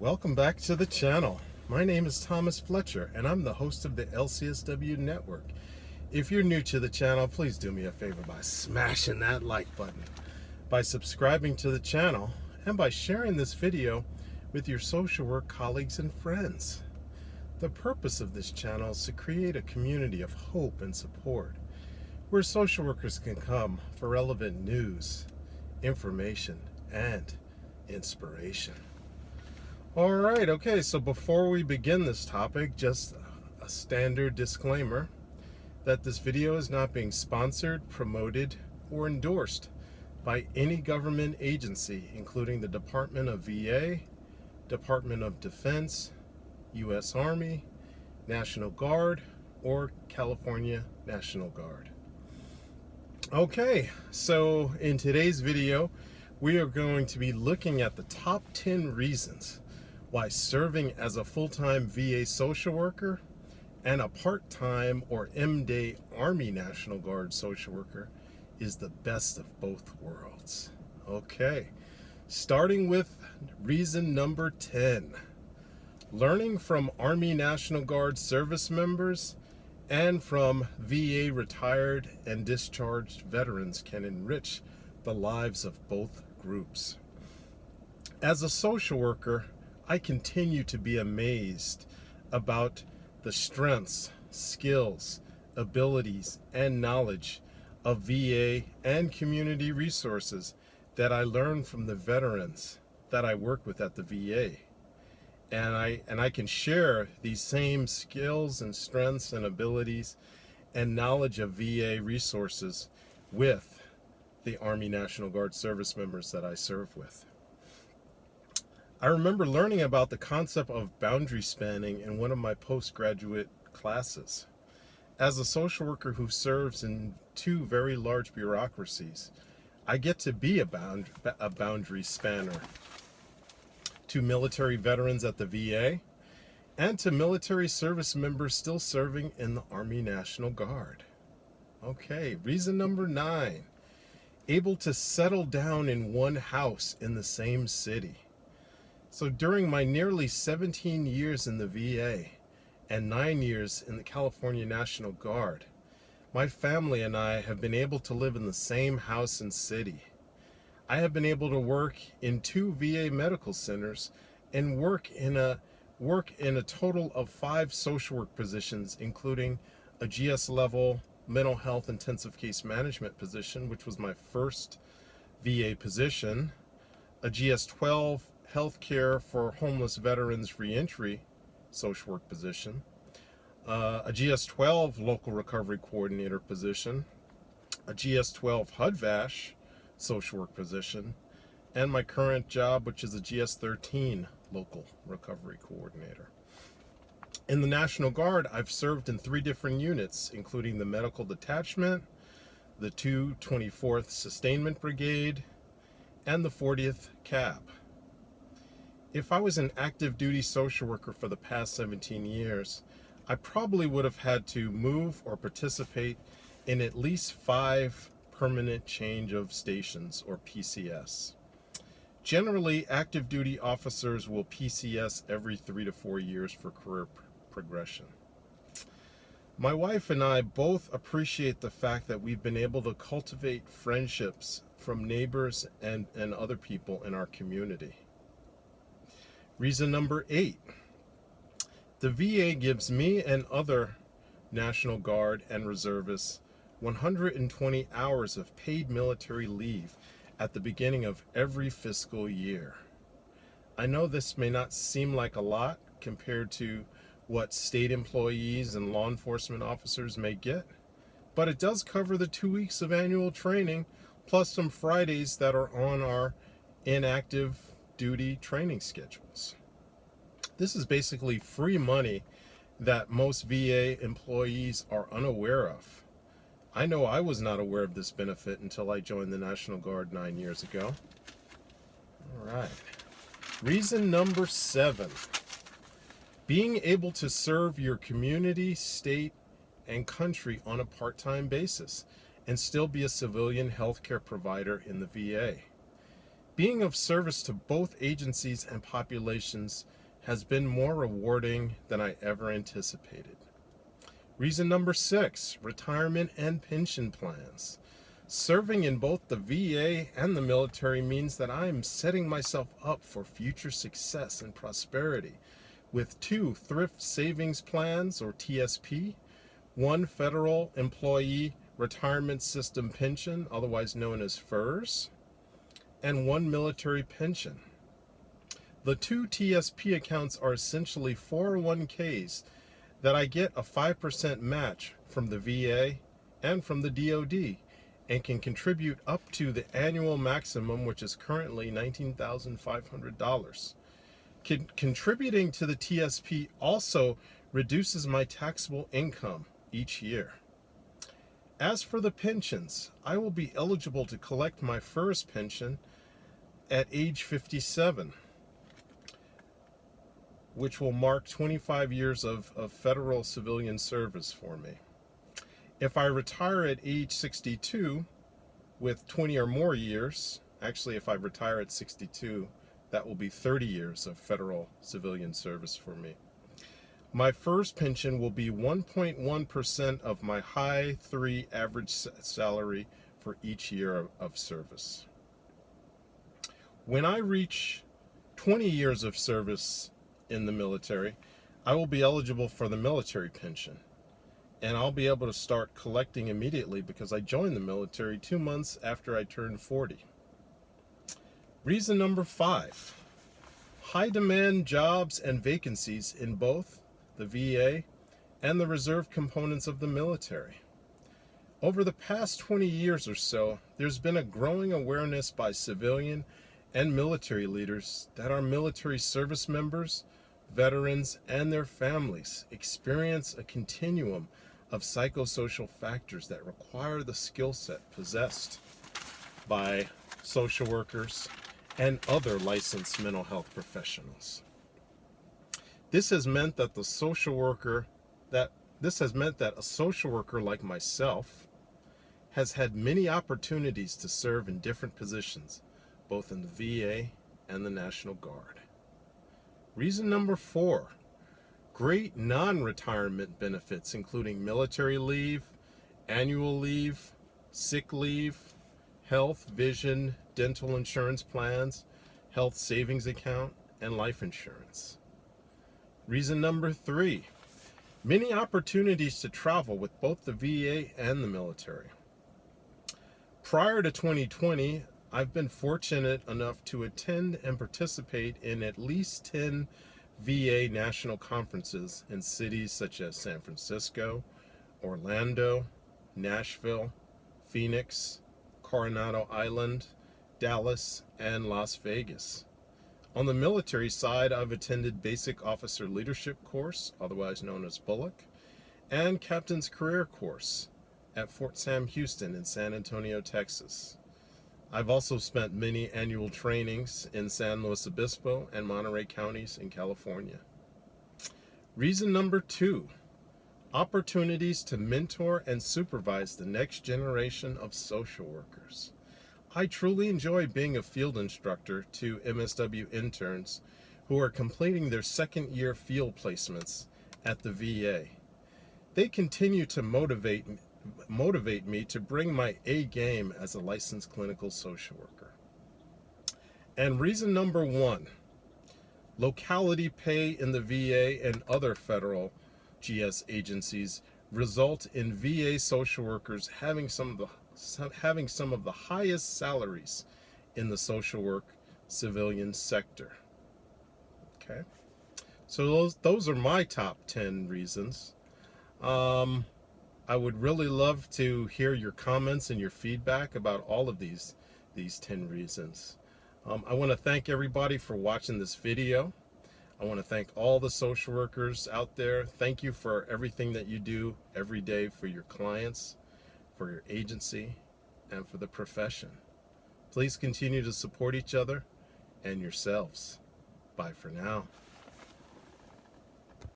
Welcome back to the channel. My name is Thomas Fletcher and I'm the host of the LCSW network. If you're new to the channel, please do me a favor by smashing that like button, by subscribing to the channel, and by sharing this video with your social work colleagues and friends. The purpose of this channel is to create a community of hope and support where social workers can come for relevant news, information, and inspiration. All right, okay, so before we begin this topic, just a standard disclaimer that this video is not being sponsored, promoted, or endorsed by any government agency, including the Department of VA, Department of Defense, U.S. Army, National Guard, or California National Guard. Okay, so in today's video, we are going to be looking at the top 10 reasons why serving as a full-time VA social worker and a part-time or M-Day Army National Guard social worker is the best of both worlds. Okay, starting with reason number 10. Learning from Army National Guard service members and from VA retired and discharged veterans can enrich the lives of both groups. As a social worker, I continue to be amazed about the strengths, skills, abilities, and knowledge of VA and community resources that I learn from the veterans that I work with at the VA. And I can share these same skills and strengths and abilities and knowledge of VA resources with the Army National Guard service members that I serve with. I remember learning about the concept of boundary spanning in one of my postgraduate classes. As a social worker who serves in two very large bureaucracies, I get to be a boundary spanner to military veterans at the VA and to military service members still serving in the Army National Guard. Okay, reason number 9. Able to settle down in one house in the same city. So during my nearly 17 years in the VA and 9 years in the California National Guard, my family and I have been able to live in the same house and city. I have been able to work in 2 VA medical centers and work in a total of 5 social work positions, including a GS level mental health intensive case management position, which was my first VA position, a GS-12 healthcare for homeless veterans reentry social work position, a GS-12 local recovery coordinator position, a GS-12 HUD-VASH social work position, and my current job, which is a GS-13 local recovery coordinator. In the National Guard, I've served in 3 different units, including the Medical Detachment, the 224th Sustainment Brigade, and the 40th CAB. If I was an active duty social worker for the past 17 years, I probably would have had to move or participate in at least 5 permanent change of stations, or PCS. Generally, active duty officers will PCS every 3 to 4 years for career progression. My wife and I both appreciate the fact that we've been able to cultivate friendships from neighbors and other people in our community. Reason number 8. The VA gives me and other National Guard and reservists 120 hours of paid military leave at the beginning of every fiscal year. I know this may not seem like a lot compared to what state employees and law enforcement officers may get, but it does cover the 2 weeks of annual training plus some Fridays that are on our inactive duty training schedules. This is basically free money that most VA employees are unaware of. I know I was not aware of this benefit until I joined the National Guard 9 years ago. All right. Reason number 7. Being able to serve your community, state, and country on a part-time basis and still be a civilian healthcare provider in the VA. Being of service to both agencies and populations has been more rewarding than I ever anticipated. Reason number 6, retirement and pension plans. Serving in both the VA and the military means that I am setting myself up for future success and prosperity with 2 thrift savings plans, or TSP, 1 federal employee retirement system pension, otherwise known as FERS, and 1 military pension. The 2 TSP accounts are essentially 401ks that I get a 5% match from the VA and from the DoD, and can contribute up to the annual maximum, which is currently $19,500. Contributing to the TSP also reduces my taxable income each year. As for the pensions, I will be eligible to collect my first pension at age 57, which will mark 25 years of federal civilian service for me. If I retire at age 62 with 20 or more years, actually if I retire at 62, that will be 30 years of federal civilian service for me. My first pension will be 1.1% of my high 3 average salary for each year of service. When I reach 20 years of service in the military, I will be eligible for the military pension. And I'll be able to start collecting immediately because I joined the military 2 months after I turned 40. Reason number 5, high demand jobs and vacancies in both the VA and the reserve components of the military. Over the past 20 years or so, there's been a growing awareness by civilian and military leaders that our military service members, veterans, and their families experience a continuum of psychosocial factors that require the skill set possessed by social workers and other licensed mental health professionals. This has meant that a social worker like myself has had many opportunities to serve in different positions, both in the VA and the National Guard. Reason number 4, great non-retirement benefits, including military leave, annual leave, sick leave, health, vision, dental insurance plans, health savings account, and life insurance. Reason number 3, many opportunities to travel with both the VA and the military. Prior to 2020, I've been fortunate enough to attend and participate in at least 10 VA national conferences in cities such as San Francisco, Orlando, Nashville, Phoenix, Coronado Island, Dallas, and Las Vegas. On the military side, I've attended Basic Officer Leadership Course, otherwise known as Bullock, and Captain's Career Course at Fort Sam Houston in San Antonio, Texas. I've also spent many annual trainings in San Luis Obispo and Monterey counties in California. Reason number 2, opportunities to mentor and supervise the next generation of social workers. I truly enjoy being a field instructor to MSW interns who are completing their second year field placements at the VA. They continue to motivate me to bring my A game as a licensed clinical social worker. And reason number 1, locality pay in the VA and other federal GS agencies result in VA social workers having some of the highest salaries in the social work civilian sector. Okay, so those are my top 10 reasons. I would really love to hear your comments and your feedback about all of these 10 reasons. I want to thank everybody for watching this video. I want to thank all the social workers out there. Thank you for everything that you do every day for your clients, for your agency, and for the profession. Please continue to support each other and yourselves. Bye for now.